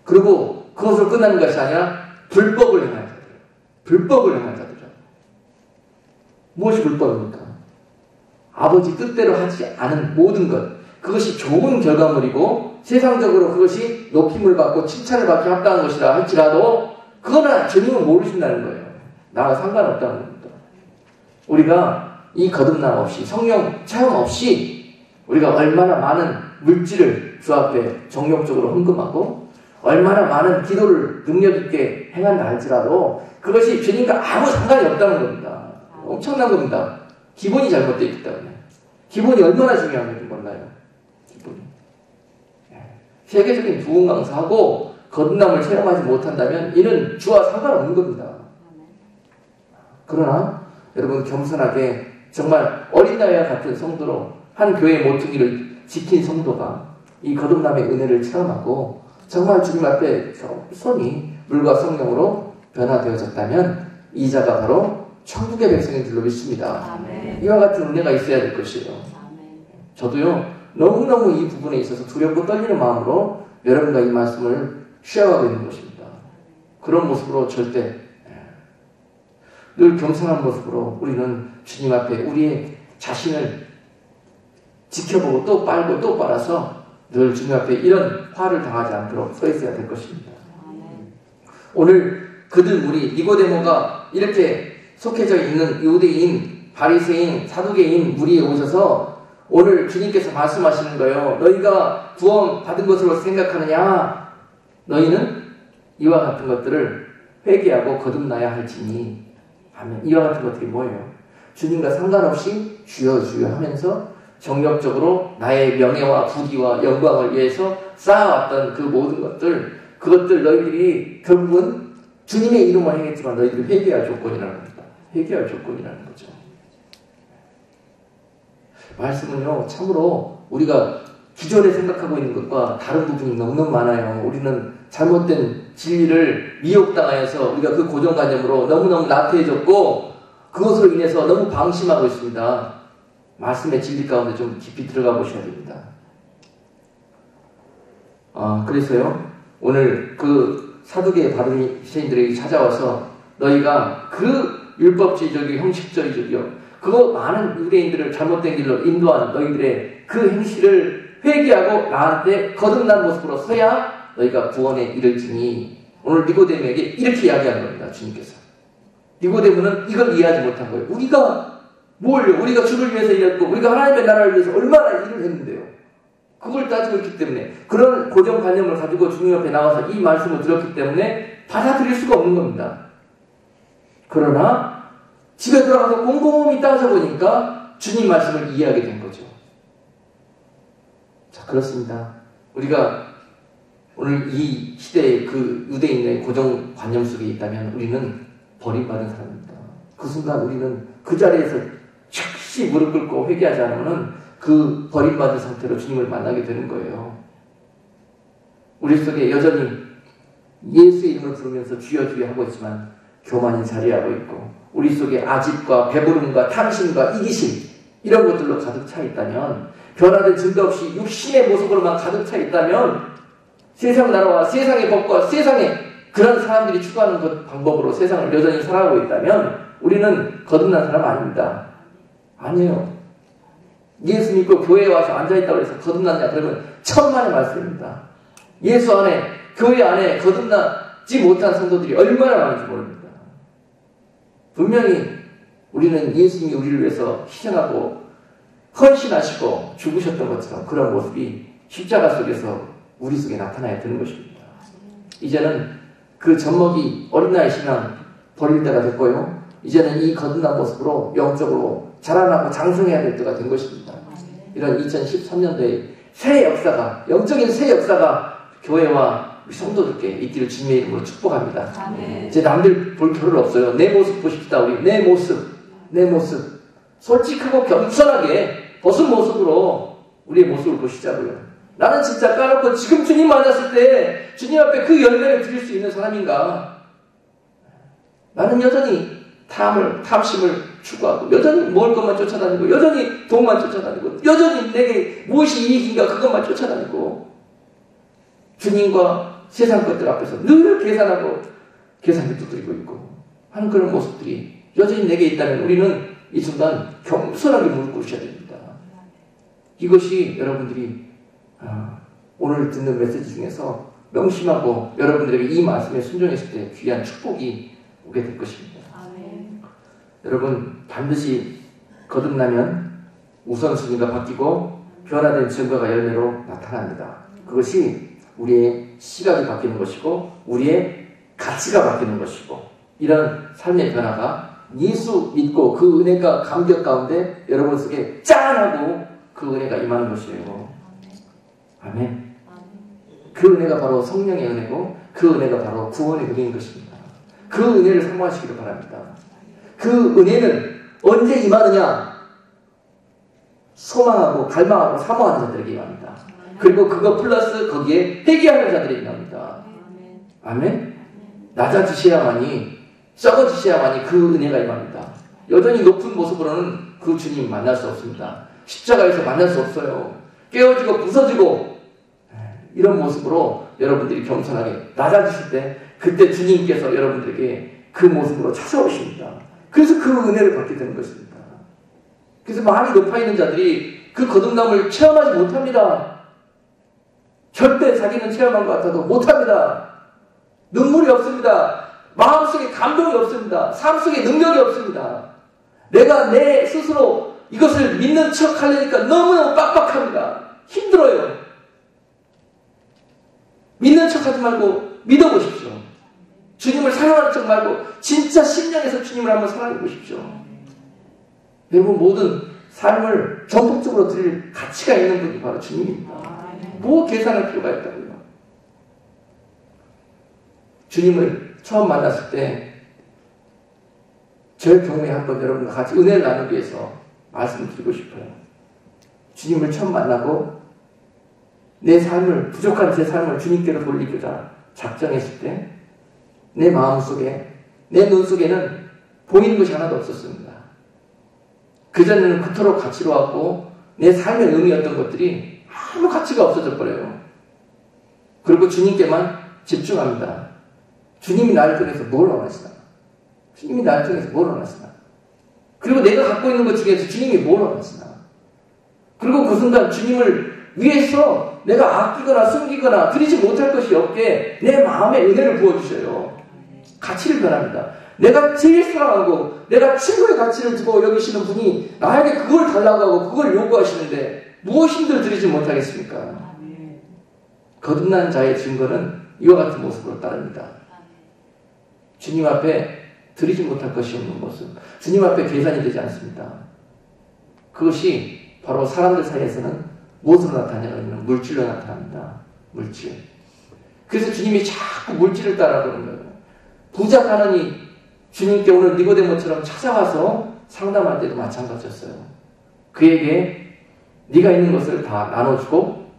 [SPEAKER 1] 그리고 그것으로 끝나는 것이 아니라 불법을 행한 자들. 불법을 행한 자들. 무엇이 불법입니까? 아버지 뜻대로 하지 않은 모든 것. 그것이 좋은 결과물이고 세상적으로 그것이 높임을 받고 칭찬을 받기 합당한 것이라 할지라도 그거는 주님은 모르신다는 거예요. 나와 상관없다는 겁니다. 우리가 이 거듭남 없이 성령 체험 없이 우리가 얼마나 많은 물질을 주 앞에 정욕적으로 헌금하고 얼마나 많은 기도를 능력 있게 행한다 할지라도 그것이 주님과 아무 상관이 없다는 겁니다. 엄청난 겁니다. 기본이 잘못되어 있기 때문에. 기본이 얼마나 중요한 건지 몰라요. 기본이. 세계적인 부흥 강사하고 거듭남을 체험하지 못한다면 이는 주와 상관없는 겁니다. 그러나 여러분 겸손하게 정말 어린 나이와 같은 성도로 한 교회의 모퉁이를 지킨 성도가 이 거듭남의 은혜를 체험하고 정말 주님 앞에 겸손히 물과 성령으로 변화되어졌다면 이 자가 바로 천국의 백성인 줄로 믿습니다.
[SPEAKER 2] 아멘.
[SPEAKER 1] 이와 같은 은혜가 있어야 될 것이에요.
[SPEAKER 2] 아멘.
[SPEAKER 1] 저도요 너무너무 이 부분에 있어서 두렵고 떨리는 마음으로 여러분과 이 말씀을 쉐어하고 있는 것입니다. 그런 모습으로 절대 늘 겸손한 모습으로 우리는 주님 앞에 우리의 자신을 지켜보고 또 빨고 또 빨아서 늘 주님 앞에 이런 화를 당하지 않도록 서 있어야 될 것입니다.
[SPEAKER 2] 아멘.
[SPEAKER 1] 오늘 그들 무리 니고데모가 이렇게 속해져 있는 유대인, 바리새인, 사두개인 무리에 오셔서 오늘 주님께서 말씀하시는 거예요. 너희가 구원 받은 것으로 생각하느냐? 너희는 이와 같은 것들을 회개하고 거듭나야 할지니 하면 이와 같은 것들이 뭐예요? 주님과 상관없이 주여 주여 하면서 정력적으로 나의 명예와 부귀와 영광을 위해서 쌓아왔던 그 모든 것들 그것들 너희들이 결국은 주님의 이름을 행했지만 너희들이 회개할 조건이라는 겁니다. 회개할 조건이라는 거죠. 말씀은요 참으로 우리가 기존에 생각하고 있는 것과 다른 부분이 너무너무 많아요. 우리는 잘못된 진리를 미혹당하여서 우리가 그 고정관념으로 너무너무 나태해졌고 그것으로 인해서 너무 방심하고 있습니다. 말씀의 진리 가운데 좀 깊이 들어가 보셔야 됩니다. 그래서요 오늘 그 사두개의 바리새인들에게 찾아와서 너희가 그 율법주의적이고 형식주의적이요 그거 많은 유대인들을 잘못된 길로 인도하는 너희들의 그 행실을 회개하고 나한테 거듭난 모습으로 서야 너희가 구원에 이를지니 오늘 니고데모에게 이렇게 이야기하는 겁니다. 주님께서. 니고데모는 이걸 이해하지 못한 거예요. 우리가 뭘요? 우리가 주를 위해서 일했고 우리가 하나님의 나라를 위해서 얼마나 일을 했는데요. 그걸 따지고 있기 때문에 그런 고정관념을 가지고 주님 앞에 나와서 이 말씀을 들었기 때문에 받아들일 수가 없는 겁니다. 그러나 집에 들어가서 곰곰이 따져보니까 주님 말씀을 이해하게 된 거죠. 자, 그렇습니다. 우리가 오늘 이 시대의 그 유대인의 고정관념 속에 있다면 우리는 버림받은 사람입니다. 그 순간 우리는 그 자리에서 즉시 무릎 꿇고 회개하지 않으면 그 버림받은 상태로 주님을 만나게 되는 거예요. 우리 속에 여전히 예수의 이름을 부르면서 주여 주여 하고 있지만 교만이 자리하고 있고 우리 속에 아집과 배부름과 탐심과 이기심 이런 것들로 가득 차 있다면 변화된 증거 없이 육신의 모습으로만 가득 차 있다면 세상 나라와 세상의 법과 세상의 그런 사람들이 추구하는 것 방법으로 세상을 여전히 살아가고 있다면 우리는 거듭난 사람 아닙니다. 아니에요. 예수 믿고 교회에 와서 앉아있다고 해서 거듭났냐 그러면 천만의 말씀입니다. 예수 안에 교회 안에 거듭나지 못한 성도들이 얼마나 많은지 모릅니다. 분명히 우리는 예수님이 우리를 위해서 희생하고 헌신하시고 죽으셨던 것처럼 그런 모습이 십자가 속에서 우리 속에 나타나야 되는 것입니다. 이제는 그 젖먹이 어린 나이 신앙 버릴 때가 됐고요. 이제는 이 거듭난 모습으로 영적으로 자라나고 장성해야 될 때가 된 것입니다. 이런 2013년도에 새 역사가 영적인 새 역사가 교회와 우리 성도들께 있기를 주님의 이름으로 축복합니다.
[SPEAKER 2] 아멘.
[SPEAKER 1] 이제 남들 볼 필요는 없어요. 내 모습 보십시다. 우리 내 모습 솔직하고 겸손하게 벗은 모습으로 우리의 모습을 보시자고요. 나는 진짜 까놓고 지금 주님 만났을 때 주님 앞에 그 열매를 드릴 수 있는 사람인가? 나는 여전히 탐심을 추구하고 여전히 먹을 것만 쫓아다니고 여전히 돈만 쫓아다니고 여전히 내게 무엇이 이익인가 그것만 쫓아다니고 주님과 세상 것들 앞에서 늘 계산하고 계산기 두드리고 있고 하는 그런 모습들이 여전히 내게 있다면 우리는 이 순간 겸손하게 무릎 꿇으셔야 됩니다. 이것이 여러분들이 오늘 듣는 메시지 중에서 명심하고 여러분들에게 이 말씀에 순종했을 때 귀한 축복이 오게 될 것입니다.
[SPEAKER 2] 아멘.
[SPEAKER 1] 여러분 반드시 거듭나면 우선순위가 바뀌고 변화된 증거가 열매로 나타납니다. 그것이 우리의 시각이 바뀌는 것이고 우리의 가치가 바뀌는 것이고 이런 삶의 변화가 예수 믿고 그 은혜가 감격 가운데 여러분 속에 짠하고 그 은혜가 임하는 것이에요. 아멘. 그 은혜가 바로 성령의 은혜고 그 은혜가 바로 구원의 은혜인 것입니다. 그 은혜를 사모하시기를 바랍니다. 그 은혜는 언제 임하느냐? 소망하고 갈망하고 사모하는 자들에게 임합니다. 그리고 그거 플러스 거기에 회개하는 자들에게 임합니다. 아멘. 낮아지셔야만이 썩어지셔야만이 그 은혜가 임합니다. 여전히 높은 모습으로는 그 주님 만날 수 없습니다. 십자가에서 만날 수 없어요. 깨어지고 부서지고 이런 모습으로 여러분들이 겸손하게 낮아지실 때 그때 주님께서 여러분들에게 그 모습으로 찾아오십니다. 그래서 그 은혜를 받게 되는 것입니다. 그래서 많이 높아 있는 자들이 그 거듭남을 체험하지 못합니다. 절대 자기는 체험한 것 같아도 못합니다. 눈물이 없습니다. 마음속에 감동이 없습니다. 삶 속에 능력이 없습니다. 내가 내 스스로 이것을 믿는 척 하려니까 너무너무 빡빡합니다. 힘들어요. 믿는 척 하지 말고 믿어보십시오. 주님을 사랑하는 척 말고 진짜 심령에서 주님을 한번 사랑해 보십시오. 여러분 모든 삶을 전폭적으로 드릴 가치가 있는 분이 바로 주님입니다. 뭐 계산할 필요가 있다고요. 주님을 처음 만났을 때 저의 경우에 한번 여러분과 같이 은혜를 나누기 위해서 말씀드리고 싶어요. 주님을 처음 만나고 내 삶을, 부족한 제 삶을 주님께로 돌리고자 작정했을 때 내 마음속에, 내 눈 속에는 보이는 것이 하나도 없었습니다. 그전에는 그토록 가치로웠고 내 삶의 의미였던 것들이 아무 가치가 없어져 버려요. 그리고 주님께만 집중합니다. 주님이 나를 통해서 뭘 원하시나? 주님이 나를 통해서 뭘 원하시나? 그리고 내가 갖고 있는 것 중에서 주님이 뭘 원하시나? 그리고 그 순간 주님을 위해서 내가 아끼거나 숨기거나 드리지 못할 것이 없게 내 마음에 은혜를 부어주셔요. 가치를 변합니다. 내가 제일 사랑하고 내가 최고의 가치를 두고 여기시는 분이 나에게 그걸 달라고 하고 그걸 요구하시는데 무엇인들 드리지 못하겠습니까? 거듭난 자의 증거는 이와 같은 모습으로 따릅니다. 주님 앞에 드리지 못할 것이 없는 모습, 주님 앞에 계산이 되지 않습니다. 그것이 바로 사람들 사이에서는 무엇으로 나타나냐면 물질로 나타납니다. 물질. 그래서 주님이 자꾸 물질을 따라가는 거예요. 부자 가난이 주님께 오늘 니고데모처럼 찾아와서 상담할 때도 마찬가지였어요. 그에게 네가 있는 것을 다 나눠주고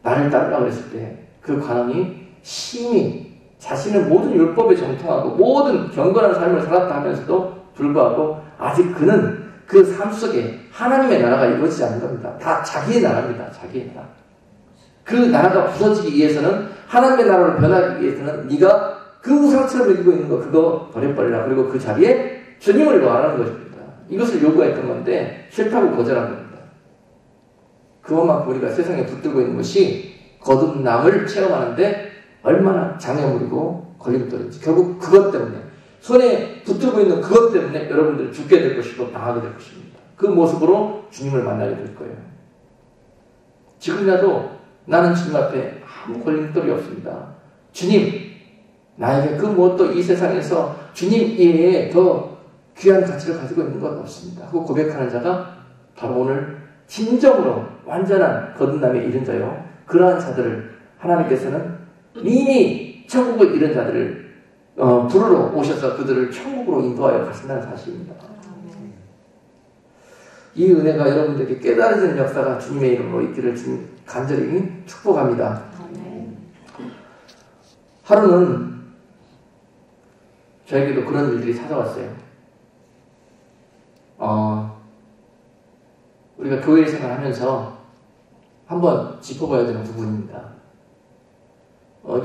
[SPEAKER 1] 나를 따르라고 했을 때 그 관원이 심히 자신은 모든 율법에 정통하고 모든 경건한 삶을 살았다 하면서도 불구하고 아직 그는 그 삶 속에 하나님의 나라가 이루어지지 않는 겁니다. 다 자기의 나라입니다. 자기의 나라. 그 나라가 부서지기 위해서는 하나님의 나라로 변하기 위해서는 네가 그 우상처럼 여기고 있는 거 그거 버려버리라. 그리고 그 자리에 주님을 놓아라는 것입니다. 이것을 요구했던 건데 싫다고 거절한 겁니다. 그것만큼 우리가 세상에 붙들고 있는 것이 거듭남을 체험하는데 얼마나 장애물이고 걸림돌인지 결국 그것 때문에 손에 붙들고 있는 그것 때문에 여러분들이 죽게 될 것이고 당하게 될 것입니다. 그 모습으로 주님을 만나게 될 거예요. 지금이라도 나는 주님 앞에 아무 걸림돌이 없습니다. 주님 나에게 그 무엇도 이 세상에서 주님 이외에 더 귀한 가치를 가지고 있는 건 없습니다. 하고 고백하는 자가 바로 오늘 진정으로 완전한 거듭남에 이른 자요. 그러한 자들을 하나님께서는 이미 천국을 이룬 자들을 부르러 오셔서 그들을 천국으로 인도하여 가신다는 사실입니다. 이 은혜가 여러분들에게 깨달아지는 역사가 주님의 이름으로 있기를 주님 간절히 축복합니다. 하루는 저에게도 그런 일들이 찾아왔어요. 우리가 교회 생활하면서 한번 짚어봐야 되는 부분입니다.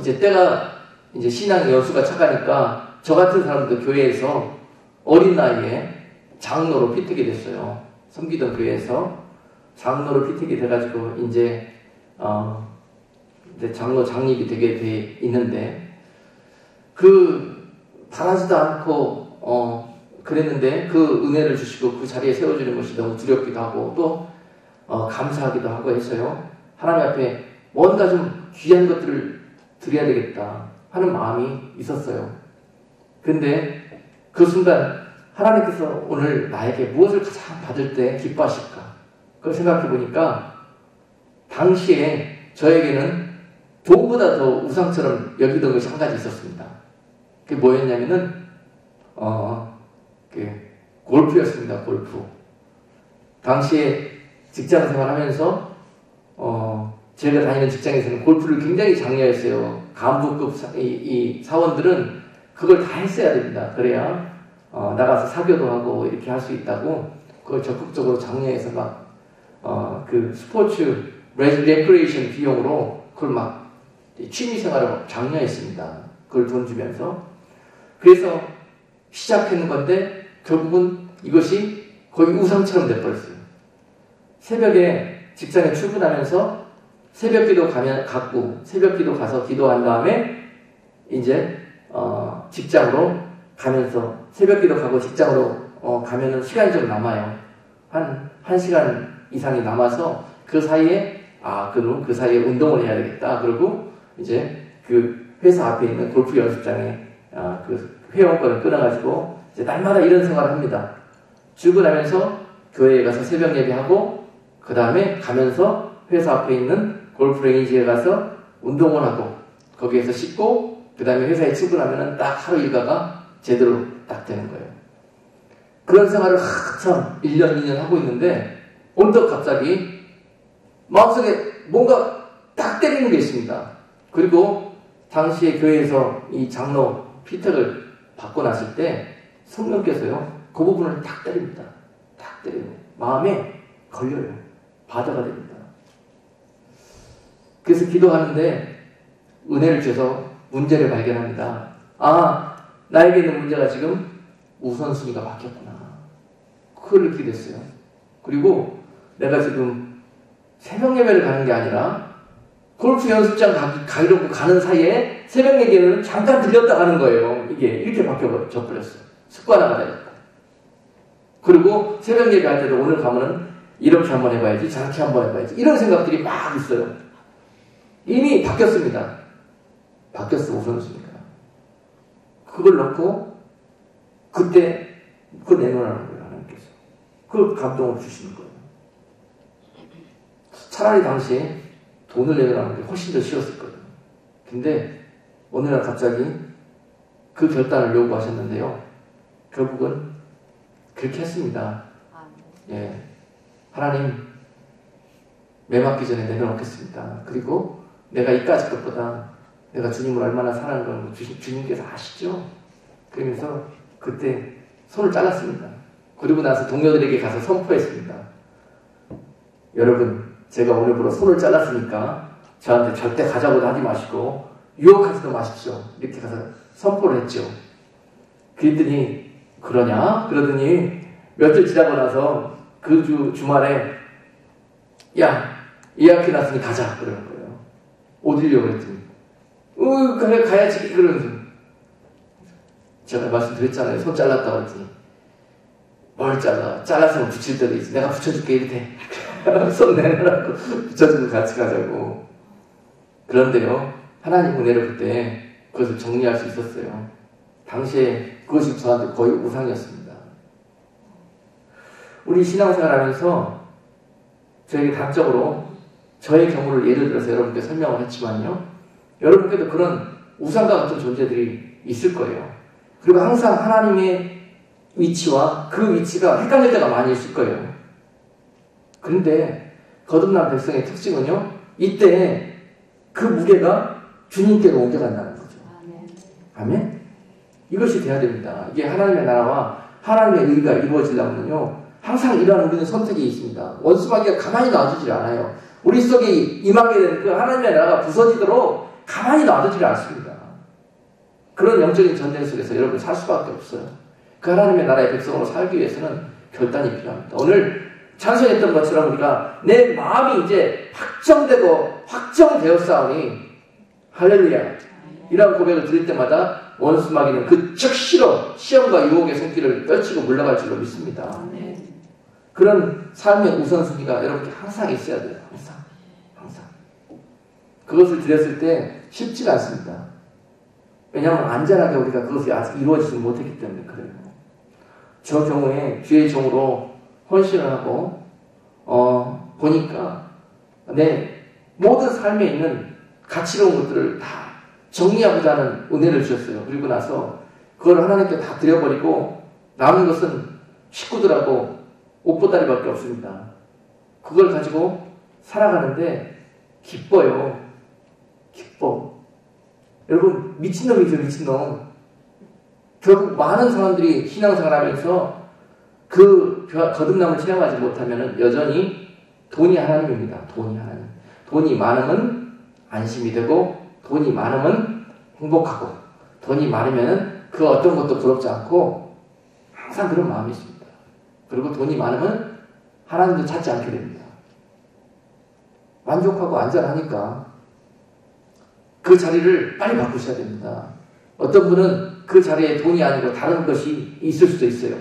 [SPEAKER 1] 이제 때가 이제 신앙의 연수가 차가니까 저 같은 사람도 교회에서 어린 나이에 장로로 피트게 됐어요. 섬기던 교회에서 장로로 피트게 돼가지고 이제 장로 장립이 되게 돼 있는데 바라지도 않고 그랬는데 그 은혜를 주시고 그 자리에 세워주는 것이 너무 두렵기도 하고 또 감사하기도 하고 해서요. 하나님 앞에 뭔가 좀 귀한 것들을 드려야 되겠다 하는 마음이 있었어요. 근데 그 순간 하나님께서 오늘 나에게 무엇을 가장 받을 때 기뻐하실까? 그걸 생각해 보니까 당시에 저에게는 돈보다 더 우상처럼 여기던 것이 한 가지 있었습니다. 그게 뭐였냐면은 골프였습니다. 골프. 당시에 직장 생활하면서 제가 다니는 직장에서는 골프를 굉장히 장려했어요. 간부급 이 사원들은 그걸 다 했어야 됩니다. 그래야 나가서 사교도 하고 이렇게 할 수 있다고 그걸 적극적으로 장려해서 막 그 스포츠 레크레이션 비용으로 그걸 막 취미생활을 장려했습니다. 그걸 돈 주면서. 그래서 시작했는 건데 결국은 이것이 거의 우상처럼 돼버렸어요. 새벽에 직장에 출근하면서 새벽기도 갔고 새벽기도 가서 기도한 다음에 이제 직장으로 가면서 새벽기도 가고 직장으로 가면은 시간이 좀 남아요. 한 1시간 이상이 남아서 그 사이에 그럼 그 사이에 운동을 해야 되겠다. 그리고 이제 그 회사 앞에 있는 골프 연습장에 그 회원권을 끊어가지고 이제 날마다 이런 생활을 합니다. 출근하면서 교회에 가서 새벽 예배하고 그 다음에 가면서 회사 앞에 있는 골프 레인지에 가서 운동을 하고 거기에서 씻고 그 다음에 회사에 출근하면은 딱 하루 일과가 제대로 딱 되는 거예요. 그런 생활을 한참 1년, 2년 하고 있는데 언뜻 갑자기 마음속에 뭔가 딱 때리는 게 있습니다. 그리고 당시에 교회에서 이 장로 피택을 받고 났을 때 성령께서요 그 부분을 딱 때립니다. 딱 때려요. 마음에 걸려요. 바다가 됩니다. 그래서 기도하는데 은혜를 줘서 문제를 발견합니다. 나에게 있는 문제가 지금 우선순위가 바뀌었구나. 그걸 느끼게 됐어요. 그리고 내가 지금 새벽 예배를 가는 게 아니라 골프 연습장 가려고 가는 사이에 새벽 예배는 잠깐 들렸다 가는 거예요. 이게 이렇게 바뀌어버렸어요. 습관화가 되었다. 그리고 새벽 예배 할 때도 오늘 가면은 이렇게 한번 해봐야지, 저렇게 한번 해봐야지. 이런 생각들이 막 있어요. 이미 바뀌었습니다. 바뀌었어, 우선순위가. 그걸 넣고 그때 그걸 내놓으라는 거예요. 하나님께서. 그걸 감동을 주시는 거예요. 차라리 당시에 돈을 내놓으라는 게 훨씬 더 쉬웠을 거예요. 근데 어느 날 갑자기 그 결단을 요구하셨는데요. 결국은 그렇게 했습니다. 예, 하나님 매 맞기 전에 내려놓겠습니다. 그리고 내가 이까짓 것보다 내가 주님을 얼마나 사랑하는 걸 주님께서 아시죠? 그러면서 그때 손을 잘랐습니다. 그리고 나서 동료들에게 가서 선포했습니다. 여러분, 제가 오늘부로 손을 잘랐으니까 저한테 절대 가자고도 하지 마시고 유혹하지도 마십시오. 이렇게 가서 선포를 했죠. 그랬더니 그러냐? 그러더니 며칠 지나고 나서 그 주말에 야, 예약해놨으니 가자. 그러는 거예요. 어디려고 그랬더니 그래 가야지. 그러면서 제가 말씀드렸잖아요. 손 잘랐다고 했더니 뭘 잘라? 잘랐으면 붙일 때도 있어. 내가 붙여줄게 이렇게 손 내놓으라고 붙여주고 같이 가자고. 그런데요, 하나님 은혜로 그때 그것을 정리할 수 있었어요. 당시에 그것이 저한테 거의 우상이었습니다. 우리 신앙생활 하면서 저에게 단적으로 저의 경우를 예를 들어서 여러분께 설명을 했지만요, 여러분께도 그런 우상과 같은 존재들이 있을 거예요. 그리고 항상 하나님의 위치와 그 위치가 헷갈릴 때가 많이 있을 거예요. 그런데 거듭난 백성의 특징은요, 이때 그 무게가 주님께로 옮겨간다는 거죠. 아멘? 이것이 돼야 됩니다. 이게 하나님의 나라와 하나님의 의가 이루어지려면요, 항상 이러한 우리는 선택이 있습니다. 원수마귀가 가만히 놔두질 않아요. 우리 속에 임하게 되는 그 하나님의 나라가 부서지도록 가만히 놔두질 않습니다. 그런 영적인 전쟁 속에서 여러분 살 수밖에 없어요. 그 하나님의 나라의 백성으로 살기 위해서는 결단이 필요합니다. 오늘 찬송했던 것처럼 우리가 내 마음이 이제 확정되었사오니 할렐루야, 이런 고백을 드릴 때마다 원수마귀는 그 즉시로 시험과 유혹의 손길을 떨치고 물러갈 줄로 믿습니다. 그런 삶의 우선순위가 여러분께 항상 있어야 돼요. 항상. 그것을 드렸을 때 쉽지가 않습니다. 왜냐하면 안전하게 우리가 그것이 아직 이루어지지 못했기 때문에 그래요. 저 경우에 주의 종으로 헌신을 하고 보니까 내 모든 삶에 있는 가치로운 것들을 다 정리하고자 하는 은혜를 주셨어요. 그리고 나서 그걸 하나님께 다 드려버리고 남은 것은 식구들하고 옷보따리밖에 없습니다. 그걸 가지고 살아가는데 기뻐요. 기뻐. 여러분 미친놈이죠. 미친놈. 결국 많은 사람들이 신앙생활 하면서 그 거듭남을 체험하지 못하면 여전히 돈이 하나님입니다. 돈이 하나님. 돈이 많으면 안심이 되고 돈이 많으면 행복하고 돈이 많으면 그 어떤 것도 부럽지 않고 항상 그런 마음이 있습니다. 그리고 돈이 많으면 하나님도 찾지 않게 됩니다. 만족하고 안전하니까 그 자리를 빨리 바꾸셔야 됩니다. 어떤 분은 그 자리에 돈이 아니고 다른 것이 있을 수도 있어요.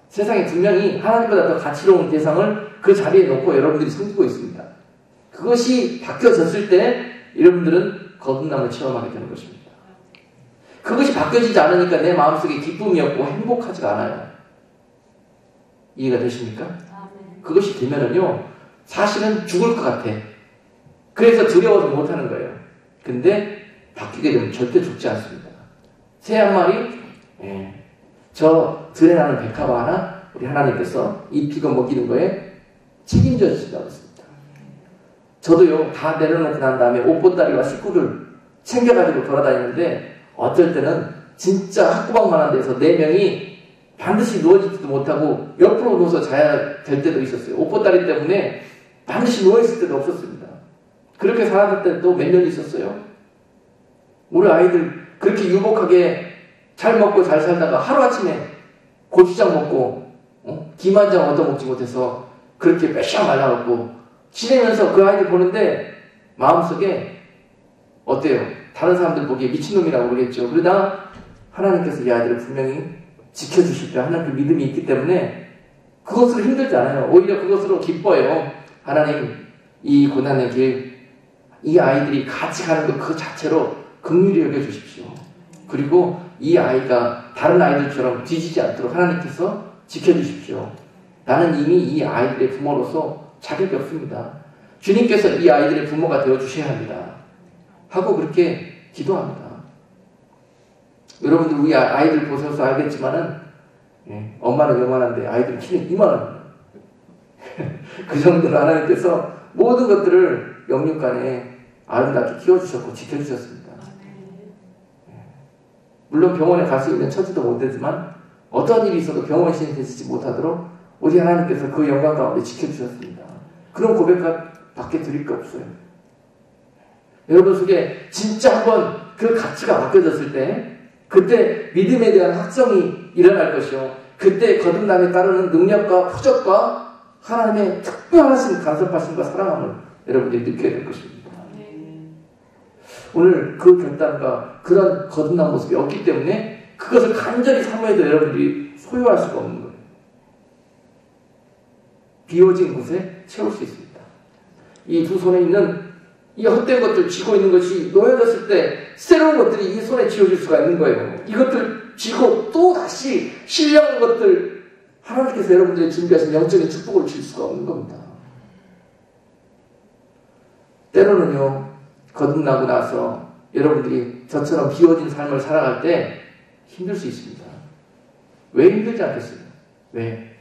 [SPEAKER 1] 세상에 분명히 하나님보다 더 가치로운 대상을 그 자리에 놓고 여러분들이 섬기고 있습니다. 그것이 바뀌어졌을 때 여러분들은 거듭남을 체험하게 되는 것입니다. 그것이 바뀌어지지 않으니까 내 마음속에 기쁨이 없고 행복하지가 않아요. 이해가 되십니까? 그것이 되면은요, 사실은 죽을 것 같아. 그래서 두려워서 못하는 거예요. 근데 바뀌게 되면 절대 죽지 않습니다. 새 한 마리, 저 들에 나는 백합 하나 우리 하나님께서 입히고 먹이는 거에 책임져 주신다고 했습니다. 저도요, 다 내려놓고 난 다음에 옷보따리와 식구를 챙겨가지고 돌아다니는데 어쩔 때는 진짜 학구방만한 데서 4명이 반드시 누워지지도 못하고 옆으로 누워서 자야 될 때도 있었어요. 옷보따리 때문에 반드시 누워있을 때도 없었습니다. 그렇게 살았을 때도 몇 년 있었어요. 우리 아이들 그렇게 유복하게 잘 먹고 잘 살다가 하루아침에 고추장 먹고 김 한 장 얻어먹지 못해서 그렇게 빼ሻ 말라갖고 지내면서 그 아이들 보는데 마음속에 어때요? 다른 사람들 보기에 미친놈이라고 그러겠죠. 그러다 하나님께서 이 아이들을 분명히 지켜주실 때 하나님 그 믿음이 있기 때문에 그것으로 힘들지 않아요. 오히려 그것으로 기뻐요. 하나님 이 고난의 길, 이 아이들이 같이 가는 것 그 자체로 긍휼히 여겨주십시오. 그리고 이 아이가 다른 아이들처럼 뒤지지 않도록 하나님께서 지켜주십시오. 나는 이미 이 아이들의 부모로서 자격이 없습니다. 주님께서 이 아이들의 부모가 되어주셔야 합니다. 하고 그렇게 기도합니다. 여러분들 우리 아이들 보셔서 알겠지만은 엄마는 요만한데 아이들 키는 이만합니다. 그 정도로 하나님께서 모든 것들을 영육간에 아름답게 키워주셨고 지켜주셨습니다. 물론 병원에 갈 수 있는 처지도 못 되지만 어떤 일이 있어도 병원신이 되지 못하도록 우리 하나님께서 그 영광 가운데 지켜주셨습니다. 그런 고백밖에 드릴 게 없어요. 여러분 속에 진짜 한번 그 가치가 바뀌어졌을 때 그때 믿음에 대한 확정이 일어날 것이요. 그때 거듭남에 따르는 능력과 표적과 하나님의 특별하신 간섭하심과 사랑함을 여러분들이 느껴야 될 것입니다. 오늘 그 결단과 그런 거듭난 모습이 없기 때문에 그것을 간절히 사모해도 여러분들이 소유할 수가 없는 거예요. 비워진 곳에 채울 수 있습니다. 이 두 손에 있는 이 헛된 것들 쥐고 있는 것이 놓여졌을 때 새로운 것들이 이 손에 쥐어질 수가 있는 거예요. 이것들 쥐고 또 다시 신령한 것들 하나님께서 여러분들이 준비하신 영적인 축복을 줄 수가 없는 겁니다. 때로는요, 거듭나고 나서 여러분들이 저처럼 비워진 삶을 살아갈 때 힘들 수 있습니다. 왜 힘들지 않겠어요? 왜?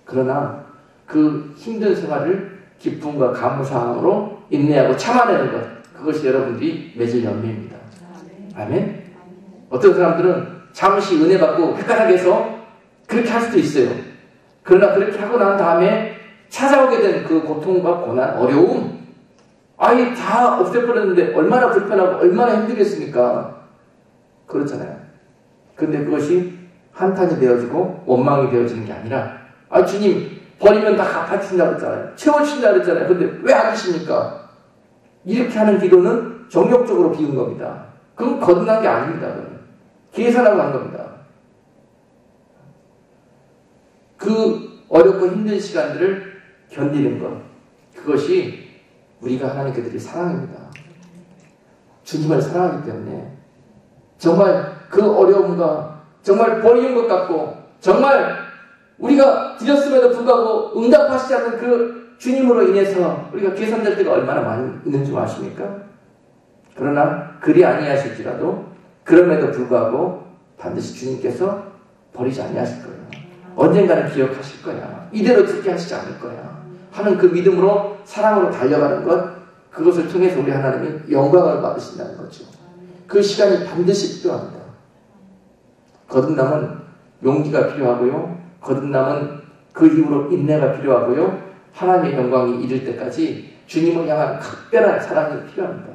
[SPEAKER 1] 그러나 그 힘든 생활을 기쁨과 감사함으로 인내하고 참아내는 것, 그것이 여러분들이 맺을 열매입니다. 아멘? 어떤 사람들은 잠시 은혜 받고 헷갈하게 해서 그렇게 할 수도 있어요. 그러나 그렇게 하고 난 다음에 찾아오게 된 그 고통과 고난, 어려움, 아예 다 없애버렸는데 얼마나 불편하고 얼마나 힘들겠습니까? 그렇잖아요. 근데 그것이 한탄이 되어지고 원망이 되어지는 게 아니라 주님 버리면 다 갚아주신다고 했잖아요. 채워주신다고 했잖아요. 근데 왜 안 주십니까? 이렇게 하는 기도는 정욕적으로 비운 겁니다. 그건 거듭난 게 아닙니다. 그건. 계산하고 한 겁니다. 그 어렵고 힘든 시간들을 견디는 것, 그것이 우리가 하나님께 드릴 사랑입니다. 주님을 사랑하기 때문에 정말 그 어려움과 정말 버리는 것 같고 정말 우리가 드렸음에도 불구하고 응답하시지 않는 그 주님으로 인해서 우리가 계산될 때가 얼마나 많이 있는 줄 아십니까? 그러나 그리 아니하실지라도 그럼에도 불구하고 반드시 주님께서 버리지 아니하실 거예요. 언젠가는 기억하실 거야. 이대로 듣게 하시지 않을 거야. 하는 그 믿음으로 사랑으로 달려가는 것, 그것을 통해서 우리 하나님이 영광을 받으신다는 거죠. 그 시간이 반드시 필요합니다. 거듭남은 용기가 필요하고요. 거듭남은 그 이후로 인내가 필요하고요. 하나님의 영광이 이를 때까지 주님을 향한 각별한 사랑이 필요합니다.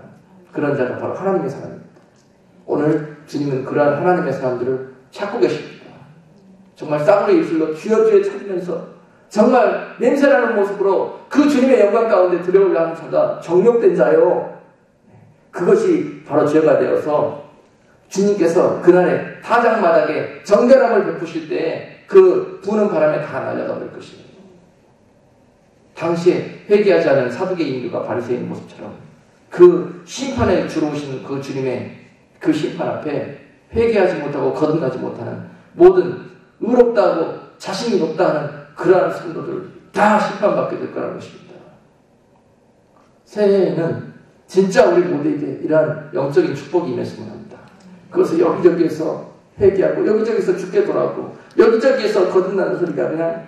[SPEAKER 1] 그런 자가 바로 하나님의 사람입니다. 오늘 주님은 그러한 하나님의 사람들을 찾고 계십니다. 정말 싸구려 입술로 주여 주여 찾으면서 정말 냄새나는 모습으로 그 주님의 영광 가운데 들어오려 하는 자가 정욕된 자요. 그것이 바로 죄가 되어서 주님께서 그날에 타작마당에 정결함을 베푸실 때 그 부는 바람에 다 날아가 버릴 것입니다. 당시에 회개하지 않은 사두개인들과 바리새인 모습처럼 그 심판에 주로 오시는 그 주님의 그 심판 앞에 회개하지 못하고 거듭나지 못하는 모든 의롭다 하고 자신이 높다 하는 그러한 성도들 다 심판받게 될 거라는 것입니다. 새해에는 진짜 우리 모두에게 이러한 영적인 축복이 임했으면 합니다. 그것을 여기저기에서 회개하고 여기저기에서 죽게 돌아오고 여기저기에서 거듭나는 소리가 그냥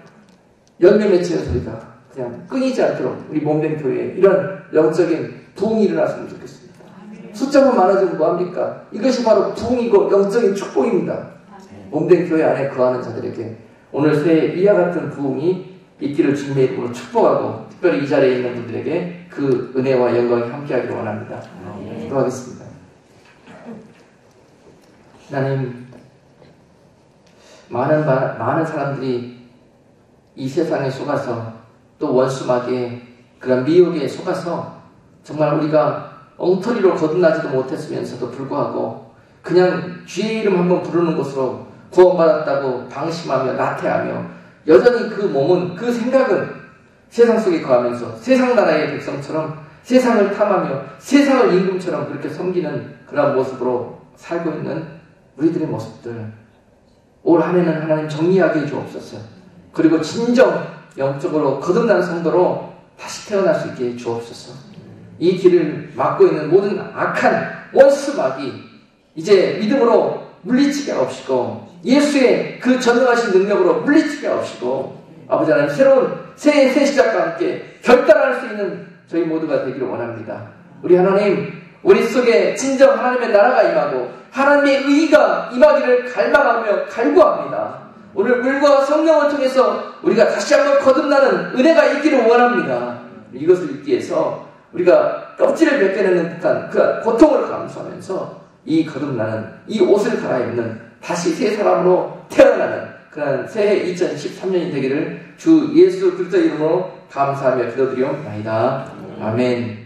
[SPEAKER 1] 열매 맺히는 소리가 그냥 끊이지 않도록 우리 몸된 교회에 이런 영적인 부흥이 일어났으면 좋겠습니다. 숫자만 많아지면 뭐합니까? 이것이 바로 부흥이고 영적인 축복입니다. 몸된 교회 안에 거하는 자들에게 오늘 새해 이와 같은 부흥이 있기를 주님의 이름으로 축복하고 특별히 이 자리에 있는 분들에게 그 은혜와 영광이 함께하기를 원합니다. 기도하겠습니다. 하나님, 많은 사람들이 이 세상에 속아서 또 원수마귀의 그런 미혹에 속아서 정말 우리가 엉터리로 거듭나지도 못했으면서도 불구하고 그냥 주의 이름 한번 부르는 것으로 구원받았다고 방심하며 나태하며 여전히 그 몸은 그 생각은 세상 속에 거하면서 세상 나라의 백성처럼 세상을 탐하며 세상을 임금처럼 그렇게 섬기는 그런 모습으로 살고 있는 우리들의 모습들 올 한 해는 하나님 정리하게 해주옵소서. 그리고 진정 영적으로 거듭난 성도로 다시 태어날 수 있게 해주옵소서. 이 길을 막고 있는 모든 악한 원수 마귀 이제 믿음으로 물리치게 하옵시고 예수의 그 전능하신 능력으로 물리치게 하옵시고 아버지 하나님 새로운 새해 새 시작과 함께 결단할 수 있는 저희 모두가 되기를 원합니다. 우리 하나님 우리 속에 진정 하나님의 나라가 임하고 하나님의 의의가 임하기를 갈망하며 갈구합니다. 오늘 물과 성령을 통해서 우리가 다시 한번 거듭나는 은혜가 있기를 원합니다. 이것을 잊기 위해서 우리가 껍질을 벗겨내는 듯한 그 고통을 감수하면서 이 거듭나는 이 옷을 갈아입는 다시 새 사람으로 태어나는 그런 새해 2013년이 되기를 주 예수 그리스도 이름으로 감사하며 기도드리옵나이다. 아멘.